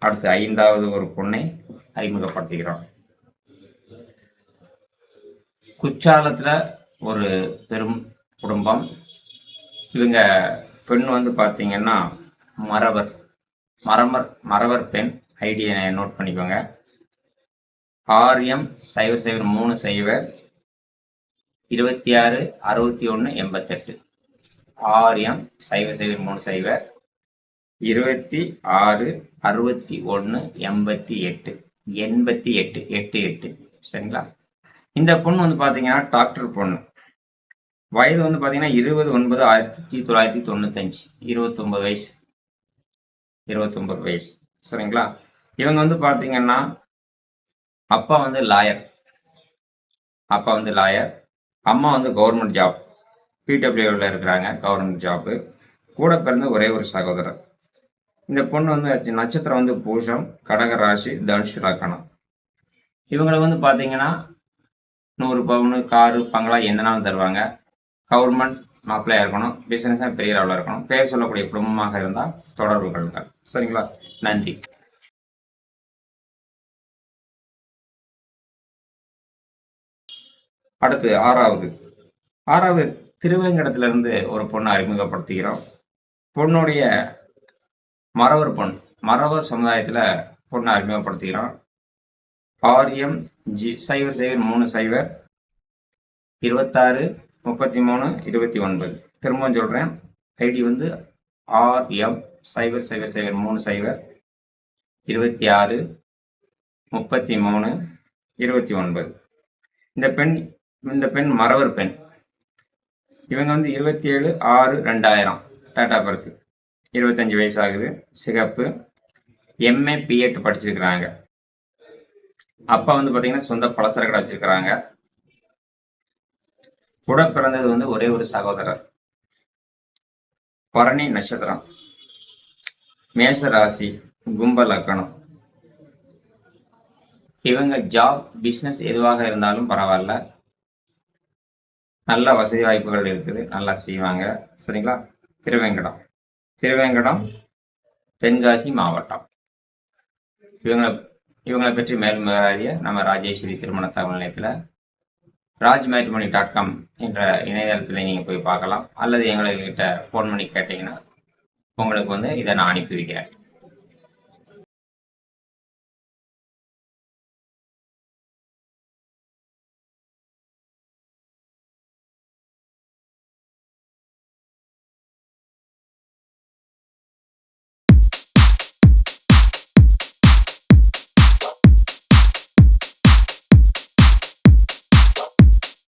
அடுத்து 5வது ஒரு பொண்ணை அறிமுகப்படுத்துகிறோம். குற்றாலத்தில் ஒரு பெரும் குடும்பம். இவங்க பெண் வந்து பார்த்தீங்கன்னா மறவர் பெண். ஐடியை நோட் பண்ணிக்கோங்க. RM0030 266188. RM0030 266188. 88. சரிங்களா? இந்த பொண்ணு வந்து பார்த்தீங்கன்னா டாக்டர் பொண்ணு. வயது வந்து பார்த்தீங்கன்னா 20/9/1995. 29 வயசு. சரிங்களா? இவங்க வந்து பார்த்தீங்கன்னா அப்பா வந்து லாயர், அம்மா வந்து கவர்மெண்ட் ஜாப், PWல இருக்கிறாங்க, கவர்மெண்ட் ஜாப்பு. கூட பிறந்த ஒரே ஒரு சகோதரர். இந்த பொண்ணு வந்து நட்சத்திரம் வந்து பூஷம், கடக ராசி, தனுஷ் லக்னம். இவங்களுக்கு வந்து பார்த்தீங்கன்னா 100 பவுனு, காரு, பங்களா என்னன்னாலும் தருவாங்க. கவர்மெண்ட் மாப்பிள்ளையாக இருக்கணும், பிஸ்னஸாக பெரிய அளவில் இருக்கணும், பேர் சொல்லக்கூடிய குடும்பமாக இருந்தால் தொடர்பு கொள்ளுங்கள். சரிங்களா? நன்றி. அடுத்து 6வது திருவேங்கடத்திலிருந்து ஒரு பொண்ணை அறிமுகப்படுத்துகிறோம். பொண்ணுடைய மறவர் சமுதாயத்தில் பொண்ணை அறிமுகப்படுத்துகிறோம். RM0030 263329. திரும்பவும் சொல்கிறேன், ஐடி வந்து RM0030 263329. இந்த பெண் மறவர் பெண். இவங்க வந்து 27/6/2000 டேட் ஆஃப் பர்த். 25 வயசு ஆகுது. சிகப்பு. MA B.Ed படிச்சிருக்கிறாங்க. அப்பா வந்து பார்த்தீங்கன்னா சொந்த பலசர கடை வச்சிருக்கிறாங்க. கூட பிறந்தது வந்து ஒரே ஒரு சகோதரர். பரணி நட்சத்திரம், மேஷ ராசி, கும்ப லக்னம். இவங்க ஜாப், பிஸ்னஸ் எதுவாக இருந்தாலும் பரவாயில்ல, நல்ல வசதி வாய்ப்புகள் இருக்குது, நல்லா செய்வாங்க. சரிங்களா? திருவேங்கடம் தென்காசி மாவட்டம். இவங்களை பற்றி மேலும் அறிய நம்ம ராஜேஸ்வரி திருமண தகவல் நிலையத்தில் rajmatrimony.com என்ற இணையதளத்தில் நீங்கள் போய் பார்க்கலாம். அல்லது எங்கள்கிட்ட ஃபோன் பண்ணி கேட்டிங்கன்னா உங்களுக்கு வந்து இதை நான் அனுப்பி வைக்கிறேன்.